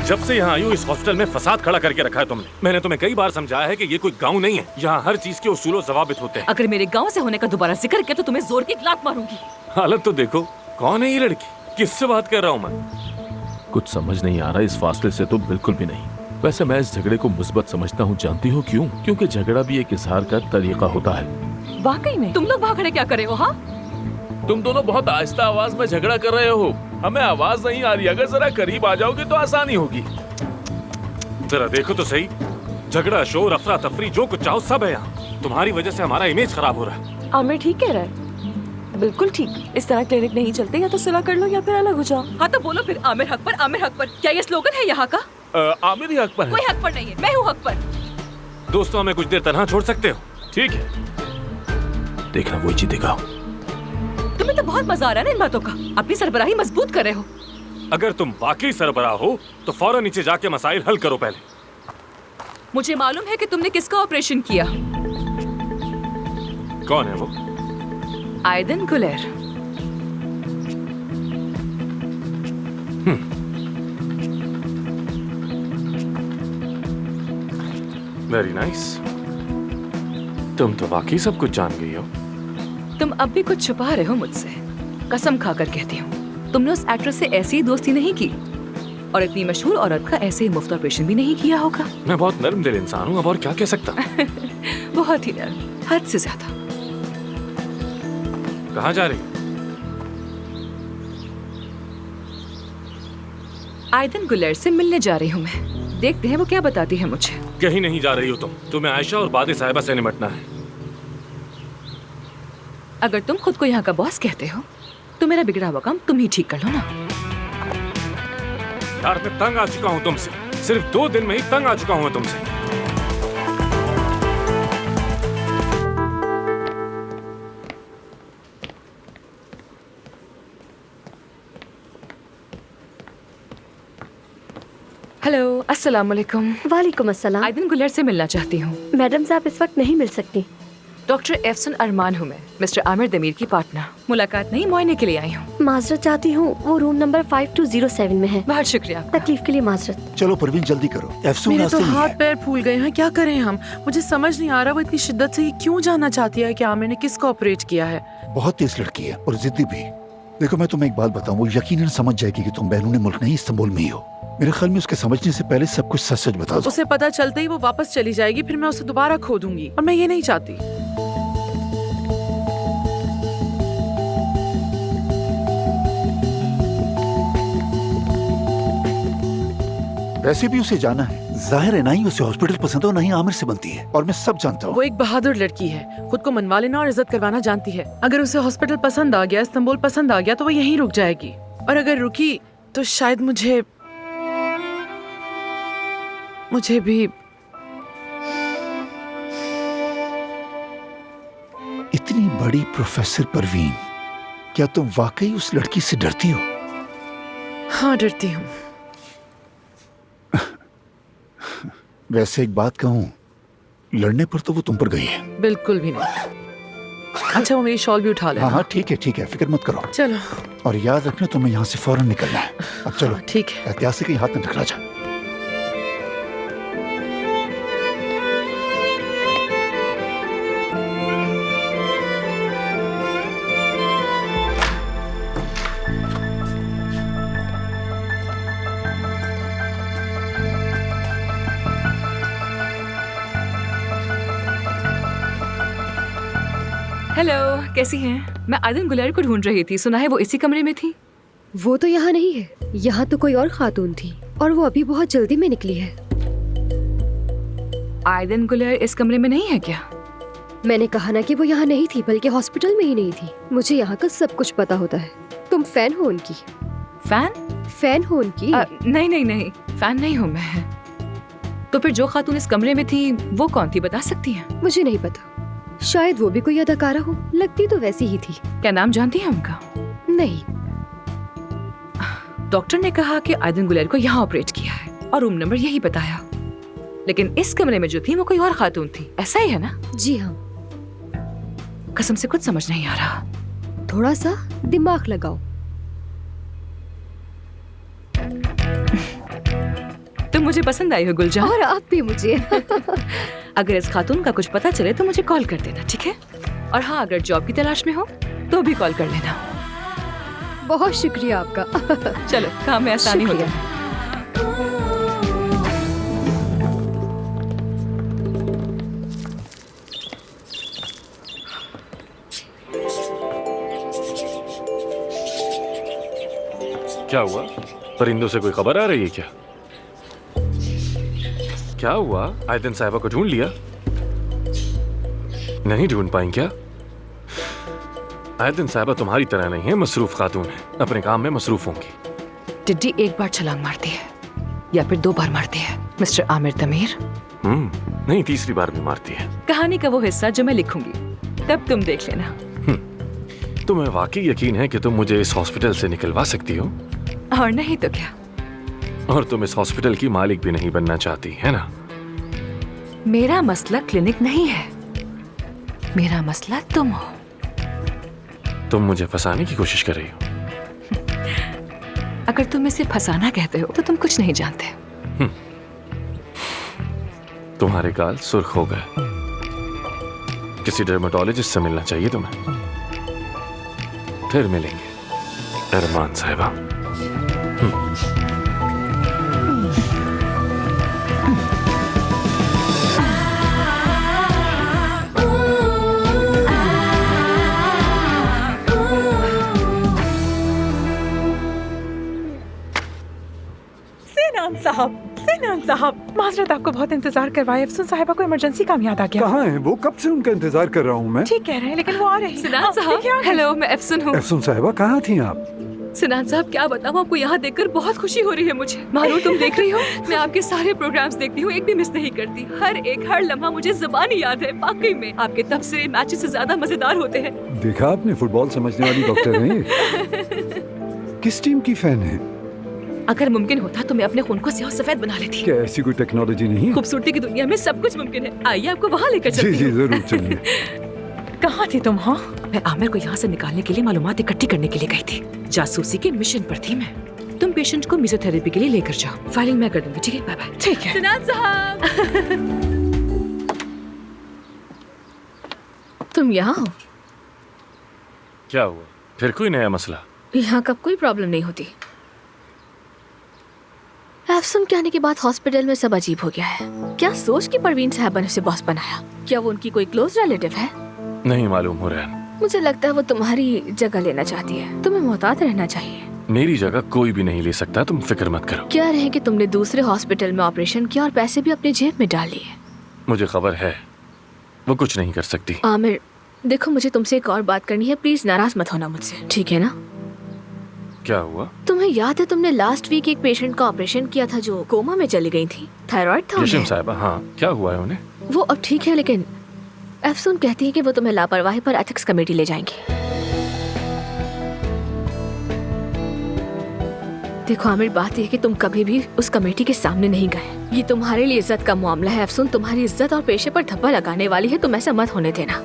जब से यहाँ आई हूँ इस हॉस्टल में फसाद खड़ा करके रखा है तुमने। मैंने तुम्हें कई बार समझाया है कि ये कोई गांव नहीं है, यहाँ हर चीज के उसूल और ज़वाबित होते हैं। अगर मेरे गांव से होने का दोबारा जिक्र किया तो तुम्हें जोर की लात मारूंगी। हालत तो देखो, कौन है ये लड़की, किससे बात कर रहा हूँ मैं? कुछ समझ नहीं आ रहा इस फासले से तो बिल्कुल भी नहीं। वैसे मैं इस झगड़े को मुस्बत समझता हूँ, जानती हो क्यों? क्योंकि झगड़ा भी एक इजहार का तरीका होता है। वाकई में तुम लोग वहाँ खड़े क्या कर रहे हो? हाँ, तुम दोनों बहुत आहिस्ता आवाज में झगड़ा कर रहे हो, हमें आवाज नहीं आ रही। अगर जरा करीब आ जाओगे तो आसानी होगी। जरा देखो तो सही, झगड़ा, शोर, अफरा तफरी, जो कुछ चाहो सब है यहाँ। तुम्हारी वजह से हमारा इमेज खराब हो रहा है। आमिर ठीक कह रहा है, बिल्कुल ठीक। इस तरह क्लिनिक नहीं चलते, या तो सुलह कर लो या फिर अलग हो जाओ। हाँ तो बोलो फिर, आमिर हक पर, आमिर हक पर। क्या ये स्लोगन है यहाँ का? आमिर ही हक पर है। कोई हक पर नहीं है, मैं हूँ हक पर। दोस्तों, हमें कुछ देर तनहा छोड़ सकते हो? ठीक है, देखना वही जीतेगा। तुम्हें तो बहुत मजा आ रहा है ना इन बातों का। अपनी सरबराही मजबूत कर रहे हो। अगर तुम वाकई सरबराह हो तो फौरन नीचे जाके मसाइल हल करो पहले। मुझे मालूम है कि तुमने किसका ऑपरेशन किया। कौन है वो? आयदन गुलेर। Very nice. तुम तो वाकई सब कुछ जान गई हो। तुम अब भी कुछ छुपा रहे हो मुझसे। कसम खाकर कहती हूँ, तुमने उस एक्ट्रेस से ऐसी ही दोस्ती नहीं की और इतनी मशहूर औरत का ऐसे ही मुफ्त ऑपरेशन भी नहीं किया होगा। मैं बहुत नर्म दिल इंसान हूँ, अब और क्या कह सकता। बहुत ही नर्म, हद से ज्यादा। कहाँ जा रही? आयदन गुलेर से मिलने जा रही हूँ मैं। देखते हैं वो क्या बताती है मुझे। कहीं नहीं जा रही हो तुम। तुम्हें आयशा और बादी साहिबा से निपटना है। अगर तुम खुद को यहाँ का बॉस कहते हो तो मेरा बिगड़ा हुआ काम तुम ही ठीक कर लो ना। यार मैं तंग आ चुका हूँ तुमसे। सिर्फ 2 दिन में ही तंग आ चुका हूँ मैं तुमसे। हेलो, अस्सलाम वालेकुम। वालेकुम अस्सलाम। आयदन गुलेर से मिलना चाहती हूँ। मैडम साहब इस वक्त नहीं मिल सकती। डॉक्टर एहसन अरमान हूँ मैं, मिस्टर आमिर दमीर की पार्टनर। मुलाकात नहीं, मुआयने के लिए आई हूँ। माजरत चाहती हूँ, वो रूम नंबर 5207 में है। बहुत शुक्रिया। तकलीफ के लिए माजरत। चलो परवीन जल्दी करो, एफसून मेरे रास्ते तो में हाथ है। पैर फूल गए हैं, क्या करें हम? मुझे समझ नहीं आ रहा वो इतनी शिद्दत से ये क्यों जानना चाहती है कि आमिर ने किसको ऑपरेट किया है। बहुत तेज लड़की है और जिद्दी भी। देखो मैं तुम्हें एक बात बताऊं, वो यकीनन समझ जाएगी कि तुम बैरून मुल्क नहीं इस्तांबुल में ही हो। मेरे ख्याल में उसके समझने से पहले सब कुछ सच सच बता दो। उसे पता चलते ही वो वापस चली जाएगी, फिर मैं उसे दोबारा खो दूंगी और मैं ये नहीं चाहती। वैसे भी उसे जाना है, जाहिर है। ना ही उसे हॉस्पिटल पसंद है और ना ही आमिर से बनती है, और मैं सब जानता हूँ। वो एक बहादुर लड़की है, खुद को मनवा लेना और इज्जत करवाना जानती है। अगर उसे हॉस्पिटल पसंद आ गया, इस्तांबुल पसंद आ गया तो वो यहीं रुक जाएगी। और अगर रुकी तो शायद मुझे भी। इतनी बड़ी प्रोफेसर परवीन, क्या तुम वाकई उस लड़की से डरती हो? हाँ, डरती हूँ। वैसे एक बात कहूँ, लड़ने पर तो वो तुम पर गई है। बिल्कुल भी नहीं। अच्छा, वो मेरी शॉल भी उठा ले। हाँ हाँ ठीक है, फिक्र मत करो। चलो। और याद रखना तुम्हें यहाँ से फौरन निकलना है। अब चलो। ठीक है। एहतियात से कहीं हाथ न टकरा जा। हेलो, कैसी हैं? मैं आयदन गुलेर को ढूंढ रही थी, सुना है वो इसी कमरे में थी। वो तो यहाँ नहीं है, यहाँ तो कोई और खातून थी और वो अभी बहुत जल्दी में निकली है। आयदन गुलेर इस कमरे में नहीं है क्या? मैंने कहा ना कि वो यहाँ नहीं थी, बल्कि हॉस्पिटल में ही नहीं थी। मुझे यहाँ का सब कुछ पता होता है। तुम फैन हो उनकी? फैन हो उनकी? नहीं, फैन नहीं हूँ मैं। तो फिर जो खातून इस कमरे में थी वो कौन थी, बता सकती हैं? मुझे नहीं पता, शायद वो भी कोई अदाकारा हो, लगती तो वैसी ही थी। क्या नाम जानती है उनका? नहीं। डॉक्टर ने कहा कि आयदन गुलेर को यहाँ ऑपरेट किया है और रूम नंबर यही बताया, लेकिन इस कमरे में जो थी वो कोई और खातून थी, ऐसा ही है ना? जी हाँ। कसम से कुछ समझ नहीं आ रहा। थोड़ा सा दिमाग लगाओ। मुझे पसंद आई हो गुलजान। और आप भी मुझे। अगर इस खातून का कुछ पता चले तो मुझे कॉल कर देना, ठीक है? और हाँ, अगर जॉब की तलाश में हो तो भी कॉल कर लेना। बहुत शुक्रिया आपका। चलो, काम में आसानी हो शुक्रिया। गया। क्या हुआ? परिंदों से कोई खबर आ रही है क्या? क्या हुआ? आयतन साहिबा को ढूंढ लिया? नहीं ढूंढ पाई क्या? आयतन साहिबा तुम्हारी तरह नहीं है, मसरूफ खातून है, अपने काम में मसरूफ होंगी। टिड्डी एक बार छलांग मारती है या फिर 2 बार मारती है, मिस्टर आमिर तमीर। नहीं, तीसरी बार भी मारती है। कहानी का वो हिस्सा जो मैं लिखूंगी, तब तुम देख लेना। तुम्हें वाकई यकीन है कि तुम मुझे इस हॉस्पिटल से निकलवा सकती हो? और नहीं तो क्या। और तुम इस हॉस्पिटल की मालिक भी नहीं बनना चाहती, है ना? मेरा मसला क्लिनिक नहीं है, मेरा मसला तुम हो। तुम मुझे फंसाने की कोशिश कर रही हो। अगर तुम इसे फंसाना कहते हो तो तुम कुछ नहीं जानते। तुम्हारे गाल सुर्ख हो गए। किसी डर्मेटोलॉजिस्ट से मिलना चाहिए तुम्हें। फिर मिलेंगे अरमान साहिबा। सिनान साहब, माजरत आपको बहुत इंतजार करवाए। अफसून साहिबा को इमरजेंसी काम याद आ गया। कहाँ है वो? कब से उनका इंतजार कर रहा हूँ मैं। ठीक कह रहे हैं, लेकिन वो आ रही है। सिनान साहब, हेलो, मैं अफसून हूँ। अफसून साहिबा, कहाँ थी आप? सिनान साहब, क्या बताऊँ आपको, यहाँ देखकर बहुत खुशी हो रही है मुझे। मानो तुम देख रही हो, मैं आपके सारे प्रोग्राम्स देखती हूँ, एक भी मिस नहीं करती। हर लम्हा मुझे ज़बानी याद है। वाकई में आपके तबसरे मैचेस से ज्यादा मजेदार होते हैं। देखा आपने, फुटबॉल समझने वाली डॉक्टर है। किस टीम की फैन है? अगर मुमकिन होता तो मैं अपने खून को स्याह सफेद बना लेती। क्या ऐसी कोई टेक्नोलॉजी नहीं? खूबसूरती की दुनिया में सब कुछ मुमकिन है। आइए आपको वहाँ लेकर जी चलती जी हूँ। जरूर चलिए। कहाँ थी तुम? हाँ, मैं आमिर को यहाँ से निकालने के लिए मालूमात इकट्ठी करने के लिए गई थी। जासूसी के मिशन पर थी मैं। तुम पेशेंट को मेसोथेरेपी के लिए लेकर जाओ, फाइलिंग मैं कर दूंगी, ठीक है? Bye bye. ठीक है। सिनान साहब, तुम यहाँ हो? क्या हुआ? फिर कोई नया मसला? यहाँ कब कोई प्रॉब्लम नहीं होती। अफसून के आने के बाद हॉस्पिटल में सब अजीब हो गया है। क्या सोच की परवीन साहबा ने उसे बॉस बनाया? क्या वो उनकी कोई क्लोज रिलेटिव है? नहीं मालूम हो रहा है। मुझे लगता है वो तुम्हारी जगह लेना चाहती है। तुम्हें मोहतात रहना चाहिए। मेरी जगह कोई भी नहीं ले सकता, तुम फिक्र मत करो। क्या रहे कि तुमने दूसरे हॉस्पिटल में ऑपरेशन किया और पैसे भी अपनी जेब में डाल लिए। मुझे खबर है वो कुछ नहीं कर सकती। आमिर, देखो, मुझे तुमसे एक और बात करनी है। प्लीज नाराज मत होना मुझसे, ठीक है ना? क्या हुआ? तुम्हें याद है तुमने लास्ट वीक एक पेशेंट का ऑपरेशन किया था जो कोमा में चली गई थी? थायराइड था रेशम उन्हें। साहिबा, हाँ, क्या हुआ है उन्हें? वो अब ठीक है, लेकिन अफसून कहती है कि वो तुम्हें लापरवाही पर एथिक्स कमेटी ले जाएंगी। देखो आमिर, बात यह है कि तुम कभी भी उस कमेटी के सामने नहीं गए। ये तुम्हारे लिए इज्जत का मामला है। अफसून तुम्हारी इज्जत और पेशे पर धब्बा लगाने वाली है। तुम ऐसा मत होने देना।